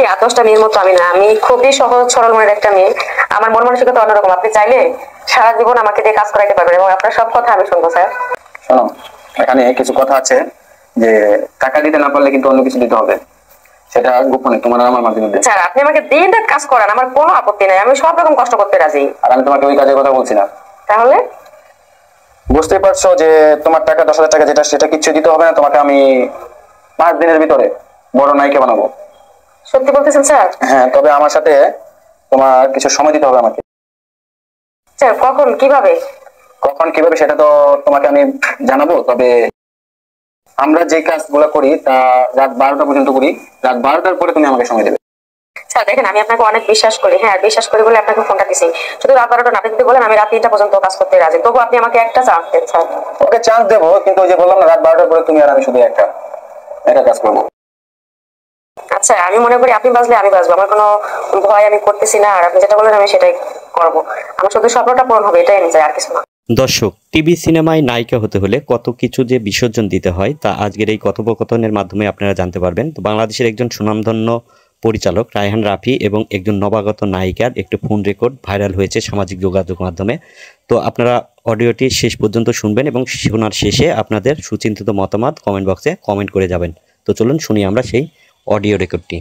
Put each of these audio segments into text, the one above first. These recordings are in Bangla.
কি আদর্শটা মেয়ের মতো আমি না, আমি খুবই সহজ সরল মনের একটা মেয়ে। আমার মন মানসিকতা অন্যরকম। আপনি চাইলে সারা জীবন আমাকে দিয়ে কাজ করাইতে পারবেন এবং আপনার সব কথা আমি শুনবো স্যার। শোনো, এখানে কিছু কথা আছে যে টাকা দিতে না পারলে কিন্তু অন্য কিছু দিতে হবে, সেটা গোপনে তোমার আর আমার মাঝে মধ্যে। স্যার আপনি আমাকে দিন রাত কাজ করান, আমার কোনো আপত্তি নাই, আমি সব রকম কষ্ট করতে রাজি। আর আমি তোমাকে ওই কাজের কথা বলছি না। তাহলে বুঝতেই পারছো যে তোমার টাকা 10,000 টাকা যেটা, সেটা কিচ্ছু দিতে হবে না তোমাকে। আমি 5 দিনের ভিতরে বড় নায়িকা বানাবো। সত্যি বলতেছেন স্যার? হ্যাঁ, তবে আমার সাথে তোমার কিছু সময় দিতে হবে আমাকে। স্যার কখন কিভাবে? কখন কিভাবে সেটা তো তোমাকে আমি জানাবো, তবে আমরা যে কাজগুলো করি তা রাত 12টা পর্যন্ত করি। রাত 12টার পরে তুমি আমাকে সময় দেবে। স্যার দেখেন, আমি আপনাকে অনেক বিশ্বাস করি, হ্যাঁ বিশ্বাস করি বলে আপনাকে ফোনটা দিছি। শুধু রাত 12টা না, আপনি যদি বলেন আমি রাত 3টা পর্যন্ত কাজ করতে রাজি, তবু আপনি আমাকে একটা চান্স দেন স্যার। ওকে চান্স দেবো, কিন্তু ওই যে বললাম না, রাত 12টার পরে তুমি আর আমি শুধু একটা কাজ করবো। আচ্ছা আমি মনে করি আপনি বাজলে আমি বাজবো, আমার কোনো ভয় আমি করতেছি না, আর আপনি যেটা বলেন আমি সেটাই করবো। আমার শুধু স্বপ্নটা পূরণ হবে, এটাই আমি চাই, আর কিছু না। দর্শক, টিভি সিনেমায় নায়িকা হতে হলে কত কিছু যে বিসর্জন দিতে হয় তা আজকের এই কথোপকথনের মাধ্যমে আপনারা জানতে পারবেন। তো বাংলাদেশের একজন সুনামধন্য পরিচালক রায়হান রাফি এবং একজন নবাগত নায়িকার একটি ফোন রেকর্ড ভাইরাল হয়েছে সামাজিক যোগাযোগ মাধ্যমে। তো আপনারা অডিওটি শেষ পর্যন্ত শুনবেন এবং শোনার শেষে আপনাদের সুচিন্তিত মতামত কমেন্ট বক্সে কমেন্ট করে যাবেন। তো চলুন শুনি আমরা সেই অডিও রেকর্ডটি।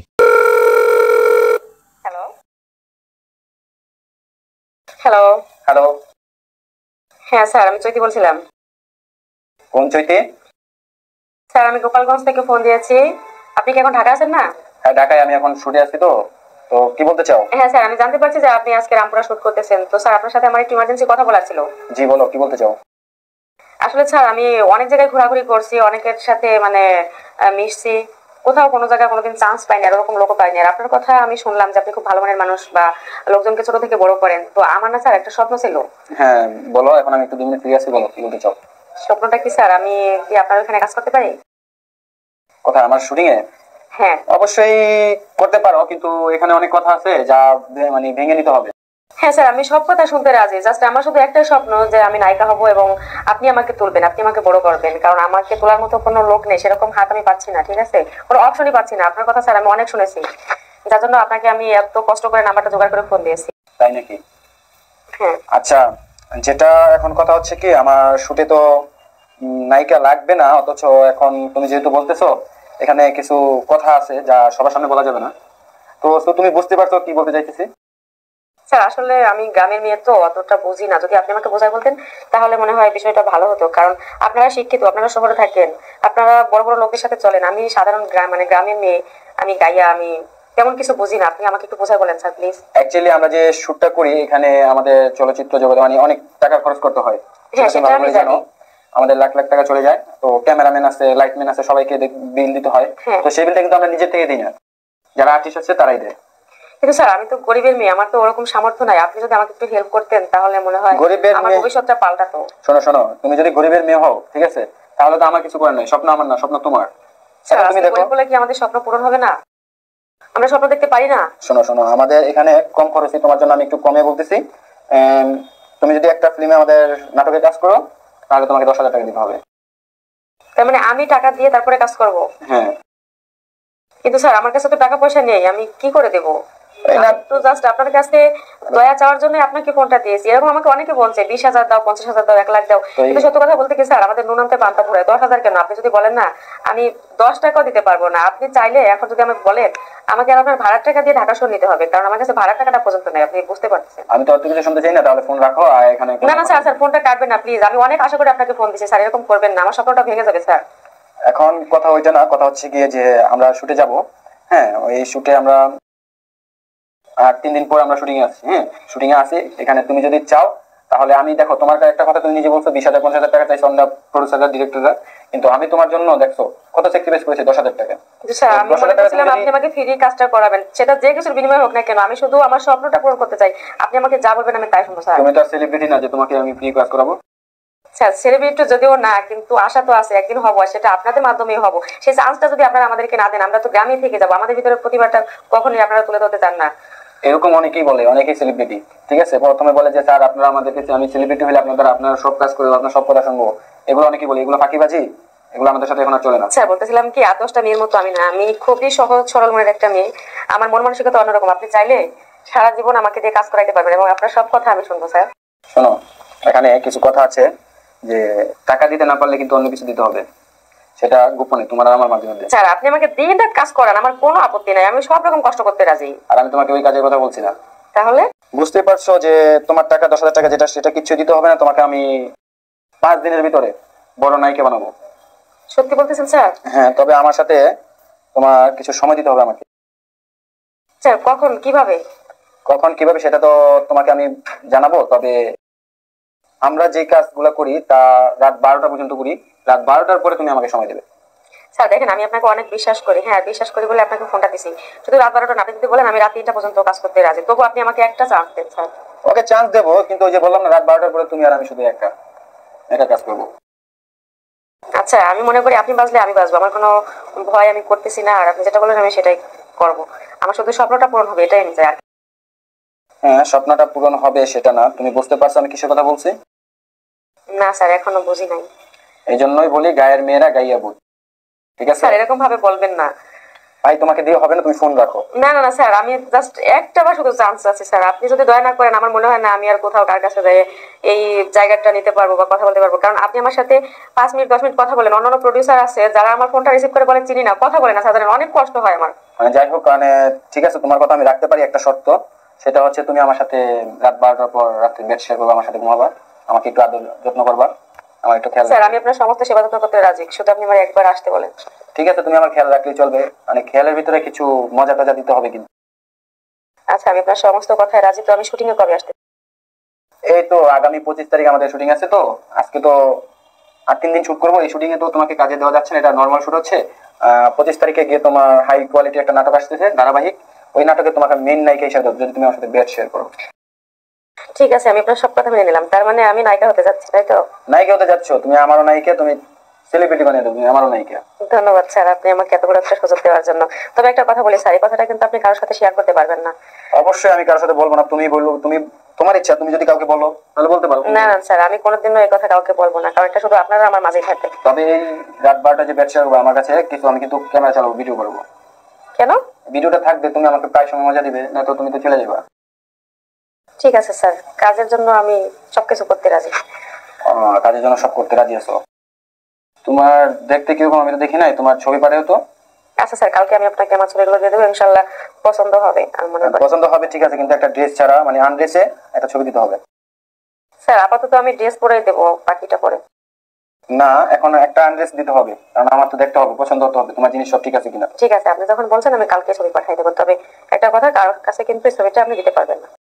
হ্যালো হ্যালো হ্যালো, হ্যাঁ স্যার, আমি চৈতি বলছিলাম। কোন চৈতি? স্যার আমি গোপালগঞ্জ থেকে ফোন দিয়েছি। আপনি কি এখন ঢাকা আছেন না? হ্যাঁ, ঢাকায় আমি এখন শুটে আছি। তো তো কি বলতে চাও? হ্যাঁ স্যার, আমি জানতে পারছি যে আপনি আজকে রামপুরা শুট করতেছেন। তো স্যার আপনার সাথে আমার একটু ইমার্জেন্সি কথা বলার ছিল। জি বলো, কি বলতে চাও? আসলে স্যার আমি অনেক জায়গায় ঘোরাঘুরি করছি, অনেকের সাথে মানে মিশছি, কোথাও কোনো জায়গায় কোনোদিন চান্স পাইনি, আর ওরকম লোকও পাইনি। আর আপনার কথা আমি শুনলাম যে আপনি খুব ভালো মনের মানুষ বা লোকজনকে ছোট থেকে বড় করেন। তো আমার না স্যার একটা স্বপ্ন ছিল। হ্যাঁ বলো, এখন আমি একটু 2 মিনিট ফ্রি আছি, বলো কি বলতে চাও। স্বপ্নটা কি স্যার, আমি কি আপনার ওখানে কাজ করতে পারি? কোথায়? আমার শুটিং এ? হ্যাঁ অবশ্যই করতে পারো, কিন্তু এখানে অনেক কথা আছে যা মানে ভেঙে নিতে হবে। হ্যাঁ স্যার, আমি সব কথা শুনতে রাজি। জাস্ট আমার শুধু একটাই স্বপ্ন যে আমি নায়িকা হব এবং আপনি আমাকে তুলবেন, আপনি আমাকে বড় করবেন। কারণ আমাকে তোলার মতো কোনো লোক নেই, সেরকম হাত আমি পাচ্ছি না, ঠিক আছে? কোনো অপশনই পাচ্ছি না। আপনার কথা স্যার আমি অনেক শুনেছি, যার জন্য আপনাকে আমি এত কষ্ট করে নাম্বারটা জোগাড় করে ফোন দিয়েছি। তাই নাকি? হ্যাঁ আচ্ছা, যেটা এখন কথা হচ্ছে কি, আমার শুটে তো নায়িকা লাগবে না, অথচ এখন তুমি যেহেতু বলতেছো এখানে কিছু কথা আছে যা সবার সামনে বলা যাবে না। তো তো তুমি বুঝতে পারছো কি বলতে চাইতেছি? স্যার, আসলে আমি গ্রামের মেয়ে তো অতটা বুঝি না। যদি আপনি আমাকে বোঝায় বলতেন তাহলে মনে হয় বিষয়টা ভালো হতো। কারণ আপনারা শিক্ষিত, আপনারা শহরে থাকেন, আপনারা বড় বড় লোকের সাথে চলেন। আমি সাধারণ মানে গ্রামের মেয়ে, আমি গাইয়া, আমি তেমন কিছু বুঝি না। আপনি আমাকে একটু বোঝায় বলেন স্যার প্লিজ। অ্যাকচুয়ালি আমরা যে শুটটা করি এখানে আমাদের চলচ্চিত্র জগতে মানে অনেক টাকা খরচ করতে হয়। হ্যাঁ সেটা আমি জানি। আমাদের লাখ লাখ টাকা চলে যায়। তো ক্যামেরাম্যান আছে, লাইটম্যান আছে, সবাইকে বিল দিতে হয়। তো সেই বিলটা কিন্তু আমরা নিজের থেকে দিই না, যারা আর্টিস্ট আছে তারাই দেয়। কিন্তু স্যার আমি তো গরিবের মেয়ে, আমার তো ওরকম সামর্থ্য নাই। আপনি যদি আমাকে একটু হেল্প করতেন তাহলে মনে হয় আমার ভবিষ্যৎটা পাল্টাতো। শোনো শোনো, তুমি যদি গরিবের মেয়ে হও, ঠিক আছে, তাহলে তো আমার কিছু করার নাই। স্বপ্ন আমার না, স্বপ্ন তোমার। তুমি দেখো বলে কি আমাদের স্বপ্ন পূরণ হবে না? আমরা স্বপ্ন দেখতে পারি না? শোনো শোনো, আমাদের এখানে কম খরচে, তোমার জন্য আমি একটু কমে বলতেছি। তুমি যদি একটা ফিল্মে আমাদের নাটকে কাজ করো তাহলে তোমাকে 10,000 টাকা দিতে হবে। তার মানে আমি টাকা দিয়ে তারপরে কাজ করব? হ্যাঁ। কিন্তু স্যার আমার কাছে তো টাকা পয়সা নেই, আমি কি করে দেবো? তো জাস্ট আপনার কাছে দয়া চাওয়ার জন্য আপনাকে ফোনটা দিয়েছি। এরকম আমাকে অনেকে বলছে 20,000 দাও, 50,000 দাও, 1 লাখ দাও। কিন্তু সত্য কথা বলতে কি স্যার, আমাদের নুনান্তে পান্তা পুরায়। 10,000 কেন? আপনি যদি বলেন না, আমি 10 টাকাও দিতে পারবো না। আপনি চাইলে এখন যদি আমাকে বলেন, আমাকে আর আপনার ভাড়ার টাকা দিয়ে ঢাকা শহর নিতে হবে, কারণ আমার কাছে ভাড়ার টাকাটা পর্যন্ত নেই। আপনি বুঝতে পারছেন? আমি তো অত কিছু শুনতে চাই না, তাহলে ফোন রাখো। আর এখানে না না স্যার, ফোনটা কাটবেন না প্লিজ। আমি অনেক আশা করে আপনাকে ফোন দিয়েছি স্যার, এরকম করবেন না, আমার স্বপ্নটা ভেঙে যাবে স্যার। এখন কথা ওইটা না, কথা হচ্ছে গিয়ে যে আমরা শুটে যাব। হ্যাঁ, ওই শুটে আমরা আর 3 দিন পর আমরা শুটিং এ আছি। হ্যাঁ, শুটিং এ আছি। এখানে তুমি যদি চাও তাহলে আমি, দেখো তোমার একটা কথা তুমি নিজে বলছো 20,000 50,000 টাকা চাইছো আমরা প্রডিউসাররা, ডিরেক্টররা, কিন্তু আমি তোমার জন্য দেখছো কত স্যাক্রিফাইস করেছি, 10,000 টাকা। স্যার আমি মনে করছিলাম আপনি আমাকে ফ্রি কাজটা করাবেন, সেটা যে কিছুর বিনিময়ে হোক না কেন। আমি শুধু আমার স্বপ্নটা পূরণ করতে চাই। আপনি আমাকে যা বলবেন আমি তাই শুনবো স্যার। তুমি তো সেলিব্রিটি না যে তোমাকে আমি ফ্রি কাজ করাবো। স্যার সেলিব্রিটি যদিও না, কিন্তু আশা তো আছে একদিন হবো, সেটা আপনাদের মাধ্যমেই হবো। সেই চান্সটা যদি আপনারা আমাদেরকে না দেন, আমরা তো গ্রামে থেকে যাবো। আমাদের ভিতরে প্রতিভাটা কখনোই আপনারা তুলে ধরতে চান না। এরকম অনেকেই বলে, অনেকেই সেলিব্রিটি, ঠিক আছে, প্রথমে বলে যে স্যার আপনারা আমাদেরকে, আমি সেলিব্রিটি হলে আপনারা সব কাজ করবো, আপনার সব কথা শুনবো। এগুলো অনেকেই বলে, এগুলো ফাঁকিবাজি। এগুলো আমাদের সাথে এখন আর চলে না। স্যার বলতেছিলাম কি, 8-10টা মেয়ের মতো আমি না, আমি খুবই সহজ সরল মনের একটা মেয়ে। আমার মন মানসিকতা অন্যরকম। আপনি চাইলে সারা জীবন আমাকে দিয়ে কাজ করাইতে পারবেন এবং আপনার সব কথা আমি শুনবো স্যার। শোনো, এখানে কিছু কথা আছে যে টাকা দিতে না পারলে কিন্তু অন্য কিছু দিতে হবে, সেটা গোপনে তোমার আর আমার মাধ্যমে। স্যার আপনি আমাকে দিন রাত কাজ করান, আমার কোনো আপত্তি নাই, আমি সব রকম কষ্ট করতে রাজি। আর আমি তোমাকে ওই কাজের কথা বলছি না। তাহলে বুঝতে পারছো যে তোমার টাকা 10,000 টাকা যেটা, সেটা কিছু দিতে হবে না তোমাকে। আমি 5 দিনের ভিতরে বড় নায়িকা বানাবো। সত্যি বলতেছেন স্যার? হ্যাঁ, তবে আমার সাথে তোমার কিছু সময় দিতে হবে আমাকে। স্যার কখন, কিভাবে? কখন কিভাবে সেটা তো তোমাকে আমি জানাবো, তবে আমরা যে কাজগুলো করি তা রাত 12টা পর্যন্ত করি। রাত 12টার পরে তুমি আমাকে সময় দেবে। স্যার দেখেন, আমি আপনাকে অনেক বিশ্বাস করি, হ্যাঁ বিশ্বাস করি বলে আপনাকে ফোনটা দিছি। শুধু রাত 12টা না, আপনি যদি বলেন আমি রাত 3টা পর্যন্ত কাজ করতে রাজি, তবু আপনি আমাকে একটা চান্স দেন স্যার। ওকে, চান্স দেবো, কিন্তু ওই যে বললাম না, রাত 12টার পরে তুমি আর আমি শুধু একা কাজ করবো। আচ্ছা, আমি মনে করি আপনি বাজলে আমি বাজবো, আমার কোনো ভয় আমি করতেছি না, আর আপনি যেটা বলেন আমি সেটাই করবো। আমার শুধু স্বপ্নটা পূরণ হবে, এটাই আমি চাই। হ্যাঁ, স্বপ্নটা পূরণ হবে সেটা না, তুমি বুঝতে পারছো আমি কিসের কথা বলছি? না স্যার, এখনো বুঝি নাই। এই জন্যই বলি গায়ের মেয়েরা গাইয়া বুঝ, ঠিক আছে? স্যার এরকম ভাবে বলবেন না। ভাই তোমাকে দিয়ে হবে না, তুমি ফোন রাখো। না না না স্যার, আমি জাস্ট একটা বার শুধু চান্স আছে স্যার, আপনি যদি দয়া না করেন আমার মনে হয় না আমি আর কোথাও কার কাছে যাই এই জায়গাটা নিতে পারবো বা কথা বলতে পারবো। কারণ আপনি আমার সাথে 5 মিনিট 10 মিনিট কথা বলেন, অন্যান্য প্রডিউসার আছে যারা আমার ফোনটা রিসিভ করে বলে চিনি না, কথা বলে না সাধারণ, অনেক কষ্ট হয় আমার। যাই হোক, মানে ঠিক আছে, তোমার কথা আমি রাখতে পারি, একটা শর্ত। সেটা হচ্ছে তুমি আমার সাথে রাত 12টার পর রাত্রে বেড শেয়ার করবা, আমার সাথে ঘুমাবা, আমাকে একটু আদর যত্ন করবা, আমার একটু খেয়াল। স্যার আমি আপনার সমস্ত সেবা যত্ন করতে রাজি, শুধু আপনি আমার একবার আসতে বলেন। ঠিক আছে, তুমি আমার খেয়াল রাখলেই চলবে, মানে খেয়ালের ভিতরে কিছু মজা টজা দিতে হবে কিন্তু। আচ্ছা আমি আপনার সমস্ত কথায় রাজি, তো আমি শুটিং এ কবে আসতে? এই তো আগামী 25 তারিখ আমাদের শুটিং আছে, তো আজকে তো আর 3 দিন শুট করবো। এই শুটিং এ তো তোমাকে কাজে দেওয়া যাচ্ছে না, এটা নর্মাল শুট হচ্ছে। 25 তারিখে গিয়ে তোমার হাই কোয়ালিটি একটা নাটক আসতেছে ধারাবাহিক, ওই নাটকে তোমাকে মেইন নায়িকা হিসেবে দেবো, যদি তুমি আমার সাথে বেড শেয়ার করো। ঠিক আছে, আমি আপনার সব কথা মেনে নিলাম, তার মানে আমি নায়িকা হতে যাচ্ছি, তাই তো? নায়িকা হতে যাচ্ছ তুমি, আমারও নায়িকা, তুমি সেলিব্রিটি বানিয়ে দেবো, তুমি আমারও নায়িকা। ধন্যবাদ স্যার আপনি আমাকে এত বড় একটা সুযোগ দেওয়ার জন্য। তবে একটা কথা বলি স্যার, এই কথাটা কিন্তু আপনি কারোর সাথে শেয়ার করতে পারবেন না। অবশ্যই আমি কারোর সাথে বলবো না, তুমি বললো, তুমি তোমার ইচ্ছা, তুমি যদি কাউকে বলো তাহলে বলতে পারো। না না স্যার, আমি কোনোদিনও এই কথা কাউকে বলবো না, কারণ এটা শুধু আপনারা আমার মাঝেই থাকবে। তবে এই রাত 12টা যে বেড শেয়ার করবো আমার কাছে কিছু, আমি কিন্তু ক্যামেরা চালাবো, ভিডিও করবো। কেন? ভিডিওটা থাকবে, তুমি আমাকে প্রায় সময় মজা দিবে, না তো তুমি তো চলে যাবে। ঠিক আছে স্যার, কাজের জন্য আমি সবকিছু করতে রাজি। কাজের জন্য সব করতে রাজি আছো? তোমার দেখতে কিরকম আমি তো দেখি নাই, তোমার ছবি পাঠাও তো। আচ্ছা স্যার, কালকে আমি আপনাকে আমার ছবিগুলো দিয়ে দেবো, ইনশাল্লাহ পছন্দ হবে আমি মনে করি। পছন্দ হবে, ঠিক আছে, কিন্তু একটা ড্রেস ছাড়া, মানে আনড্রেসে একটা ছবি দিতে হবে। স্যার আপাতত আমি ড্রেস পরেই দেবো, বাকিটা পরে। না, এখন একটা আনড্রেস দিতে হবে, কারণ আমার তো দেখতে হবে, পছন্দ হতে হবে তোমার জিনিস সব ঠিক আছে কিনা। ঠিক আছে, আপনি যখন বলছেন আমি কালকে ছবি পাঠিয়ে দেবো, তবে একটা কথা, কারোর কাছে কিন্তু এই ছবিটা আপনি দিতে পারবেন না।